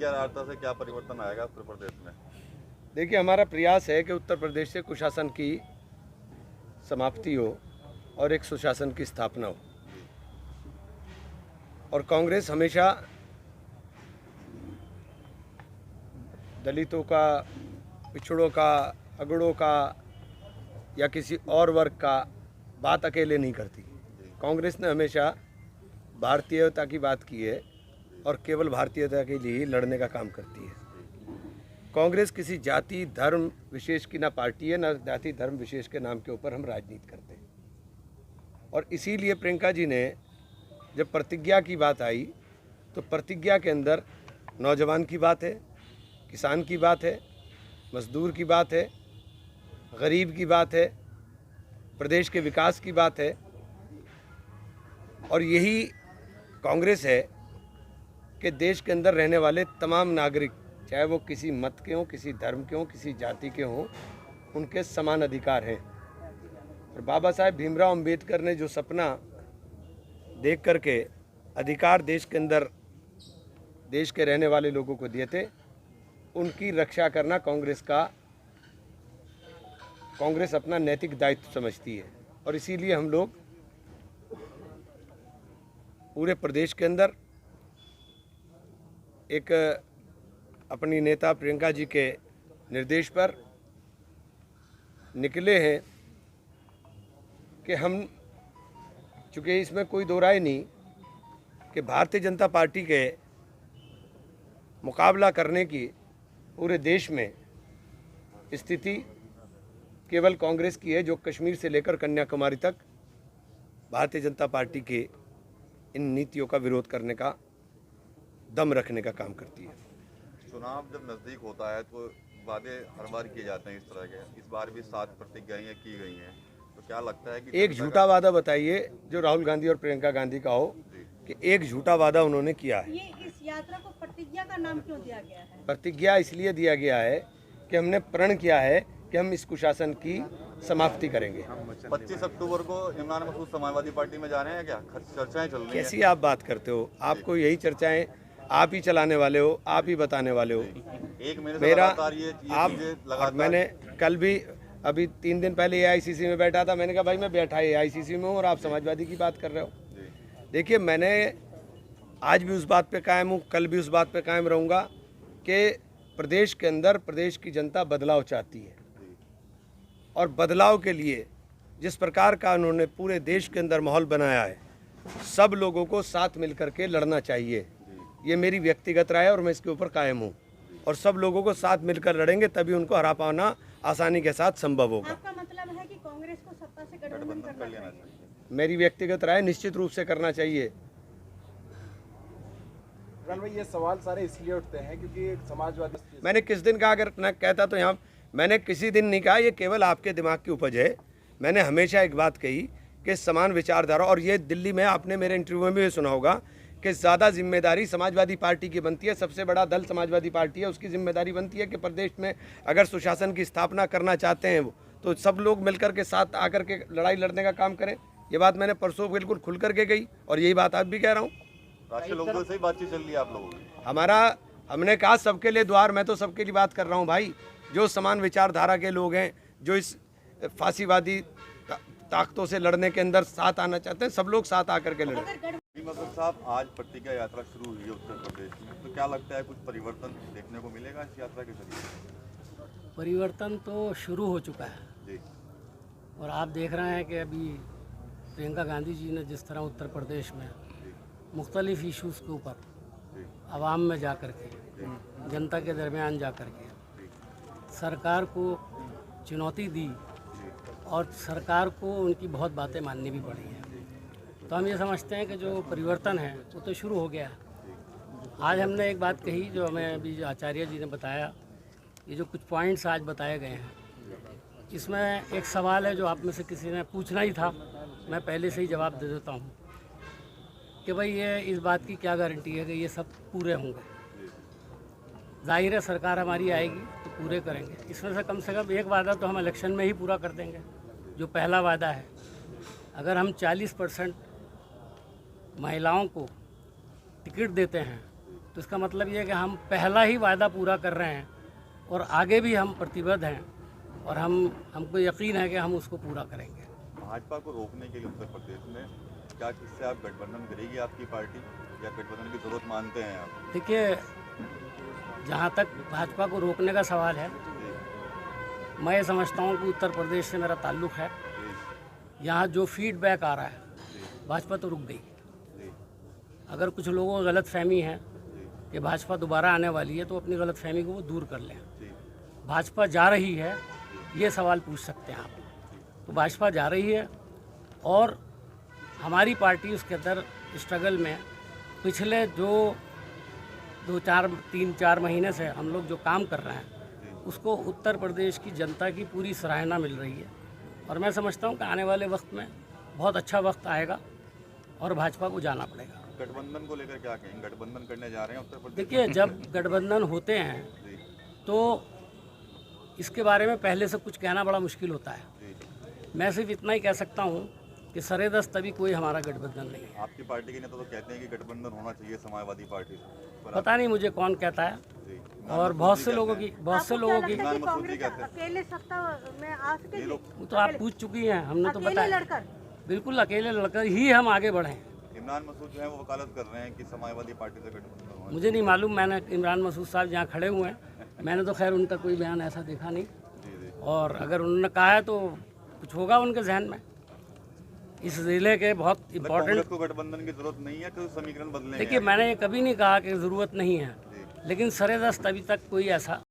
प्रतिज्ञा वार्ता से क्या परिवर्तन आएगा उत्तर प्रदेश में? देखिए, हमारा प्रयास है कि उत्तर प्रदेश से कुशासन की समाप्ति हो और एक सुशासन की स्थापना हो। और कांग्रेस हमेशा दलितों का, पिछड़ों का, अगड़ों का या किसी और वर्ग का बात अकेले नहीं करती। कांग्रेस ने हमेशा भारतीयता की बात की है और केवल भारतीयता के लिए ही लड़ने का काम करती है। कांग्रेस किसी जाति धर्म विशेष की ना पार्टी है, ना जाति धर्म विशेष के नाम के ऊपर हम राजनीति करते हैं। और इसीलिए प्रियंका जी ने जब प्रतिज्ञा की बात आई तो प्रतिज्ञा के अंदर नौजवान की बात है, किसान की बात है, मजदूर की बात है, गरीब की बात है, प्रदेश के विकास की बात है। और यही कांग्रेस है कि देश के अंदर रहने वाले तमाम नागरिक, चाहे वो किसी मत के हों, किसी धर्म के हों, किसी जाति के हों, उनके समान अधिकार हैं। और बाबा साहेब भीमराव अंबेडकर ने जो सपना देख करके अधिकार देश के अंदर देश के रहने वाले लोगों को दिए थे, उनकी रक्षा करना कांग्रेस अपना नैतिक दायित्व समझती है। और इसीलिए हम लोग पूरे प्रदेश के अंदर एक अपनी नेता प्रियंका जी के निर्देश पर निकले हैं कि हम, चूँकि इसमें कोई दो राय नहीं कि भारतीय जनता पार्टी के मुकाबला करने की पूरे देश में स्थिति केवल कांग्रेस की है, जो कश्मीर से लेकर कन्याकुमारी तक भारतीय जनता पार्टी के इन नीतियों का विरोध करने का, दम रखने का काम करती है। चुनाव जब नज़दीक होता है तो वादे हर बार किए जाते हैं इस तरह के। इस बार भी 7 प्रतिज्ञाएं की गई हैं, तो क्या लगता है कि एक झूठा वादा बताइए जो राहुल गांधी और प्रियंका गांधी का हो कि एक झूठा वादा उन्होंने किया है। ये इस यात्रा को प्रतिज्ञा का नाम क्यों दिया गया है? प्रतिज्ञा इसलिए दिया गया है कि हमने प्रण किया है कि हम इस कुशासन की समाप्ति करेंगे। 25 अक्टूबर को इमरान मसूद समाजवादी पार्टी में जा रहे हैं क्या? चर्चाएं चल रही हैं। कैसी आप बात करते हो? आपको यही चर्चाएं आप ही चलाने वाले हो, आप ही बताने वाले हो। एक महीने से मेरा लगातार ये आप चीजें लगातार। मैंने कल भी, अभी 3 दिन पहले एआईसीसी में बैठा था, मैंने कहा भाई मैं बैठा एआईसीसी में हूँ और आप समाजवादी की बात कर रहे हो। देखिए, मैंने आज भी उस बात पे कायम हूँ, कल भी उस बात पे कायम रहूँगा कि प्रदेश के अंदर प्रदेश की जनता बदलाव चाहती है। और बदलाव के लिए जिस प्रकार का उन्होंने पूरे देश के अंदर माहौल बनाया है, सब लोगों को साथ मिलकर के लड़ना चाहिए। ये मेरी व्यक्तिगत राय है और मैं इसके ऊपर कायम हूँ। और सब लोगों को साथ मिलकर लड़ेंगे, तभी उनको हरा पाना आसानी के साथ संभव होगा। आपका मतलब है कि कांग्रेस को सत्ता से गठबंधन करना चाहिए? मेरी व्यक्तिगत राय निश्चित रूप से करना चाहिए। भाई, ये सवाल सारे इसलिए उठते हैं क्योंकि समाजवादी, मैंने किस दिन कहा? अगर मैं कहता तो यहाँ, मैंने किसी दिन नहीं कहा, ये केवल आपके दिमाग की उपज है। मैंने हमेशा एक बात कही कि समान विचारधारा, और ये दिल्ली में आपने मेरे इंटरव्यू में भी सुना होगा कि ज़्यादा जिम्मेदारी समाजवादी पार्टी की बनती है। सबसे बड़ा दल समाजवादी पार्टी है, उसकी जिम्मेदारी बनती है कि प्रदेश में अगर सुशासन की स्थापना करना चाहते हैं वो, तो सब लोग मिलकर के साथ आकर के लड़ाई लड़ने का काम करें। ये बात मैंने परसों बिल्कुल खुल करके गई और यही बात आज भी कह रहा हूँ। राष्ट्रीय लोकदल से ही बातचीत चल रही है आप लोगों की? हमने कहा सबके लिए द्वार, मैं तो सबके लिए बात कर रहा हूँ भाई। जो समान विचारधारा के लोग हैं, जो इस फांसीवादी ताकतों से लड़ने के अंदर साथ आना चाहते हैं, सब लोग साथ आकर के लड़ें। मसूद साहब, आज प्रतिज्ञा यात्रा शुरू हुई है उत्तर प्रदेश में, तो क्या लगता है कुछ परिवर्तन देखने को मिलेगा इस यात्रा के जरिए? परिवर्तन तो शुरू हो चुका है जी। और आप देख रहे हैं कि अभी प्रियंका गांधी जी ने जिस तरह उत्तर प्रदेश में मुख्तलिफ इश्यूज़ के ऊपर आवाम में जा कर के, जनता के दरमियान जा कर के सरकार को चुनौती दी और सरकार को उनकी बहुत बातें माननी भी पड़ी हैं। तो हम ये समझते हैं कि जो परिवर्तन है वो तो शुरू हो गया है। आज हमने एक बात कही जो हमें अभी जो आचार्य जी ने बताया, ये जो कुछ पॉइंट्स आज बताए गए हैं, इसमें एक सवाल है जो आप में से किसी ने पूछना ही था, मैं पहले से ही जवाब दे देता हूँ कि भाई ये इस बात की क्या गारंटी है कि ये सब पूरे होंगे। जाहिर है सरकार हमारी आएगी तो पूरे करेंगे। इसमें से कम एक वादा तो हम इलेक्शन में ही पूरा कर देंगे, जो पहला वादा है। अगर हम 40% महिलाओं को टिकट देते हैं तो इसका मतलब ये है कि हम पहला ही वायदा पूरा कर रहे हैं और आगे भी हम प्रतिबद्ध हैं और हमको यकीन है कि हम उसको पूरा करेंगे। भाजपा को रोकने के लिए उत्तर प्रदेश में क्या किससे आप गठबंधन करेगी आपकी पार्टी, या गठबंधन की जरूरत मानते हैं आप? देखिए, जहाँ तक भाजपा को रोकने का सवाल है, जी, मैं ये समझता हूँ कि उत्तर प्रदेश से मेरा ताल्लुक़ है। जी, यहाँ जो फीडबैक आ रहा है, जी, भाजपा तो रुक गई। जी, अगर कुछ लोगों को गलत फहमी है जी, कि भाजपा दोबारा आने वाली है, तो अपनी गलत फहमी को वो दूर कर लें। जी, भाजपा जा रही है, ये सवाल पूछ सकते हैं आप। तो भाजपा जा रही है और हमारी पार्टी उसके अंदर स्ट्रगल में पिछले जो 3-4 महीने से हम लोग जो काम कर रहे हैं, उसको उत्तर प्रदेश की जनता की पूरी सराहना मिल रही है। और मैं समझता हूँ कि आने वाले वक्त में बहुत अच्छा वक्त आएगा और भाजपा को जाना पड़ेगा। गठबंधन को लेकर क्या कहेंगे? गठबंधन करने जा रहे हैं उत्तर प्रदेश? देखिए, जब गठबंधन होते हैं जी, तो इसके बारे में पहले से कुछ कहना बड़ा मुश्किल होता है। जी, मैं सिर्फ इतना ही कह सकता हूँ कि सरेदस्त अभी कोई हमारा गठबंधन नहीं है। आपकी पार्टी के नेता तो कहते हैं कि गठबंधन होना चाहिए समाजवादी पार्टी से, पर पता नहीं मुझे कौन कहता है, जी, और बहुत से लोगों की आपको क्या लगता है कि इमरान मसूद कांग्रेस कहते हैं। अकेले सत्ता में आ सकेगी? वो तो आप पूछ चुकी हैं, हमने तो अकेले बताया। लड़कर? बिल्कुल अकेले लड़कर ही हम आगे बढ़े। इमरान मसूद जो है वो वकालत कर रहे हैं कि समाजवादी पार्टी से गठबंधन होना मुझे नहीं मालूम, मैंने इमरान मसूद साहब जहाँ खड़े हुए हैं, मैंने तो खैर उनका कोई बयान ऐसा देखा नहीं। चाहिए। जी, जी, और अगर उन्होंने कहा है तो कुछ होगा उनके जहन में। इस जिले के बहुत मतलब इम्पोर्टेंट, कांग्रेस को गठबंधन की जरूरत नहीं है कि समीकरण बदलेंगे? देखिए मैंने ये कभी नहीं कहा कि ज़रूरत नहीं है, जी, लेकिन सरेदस्त अभी तक कोई ऐसा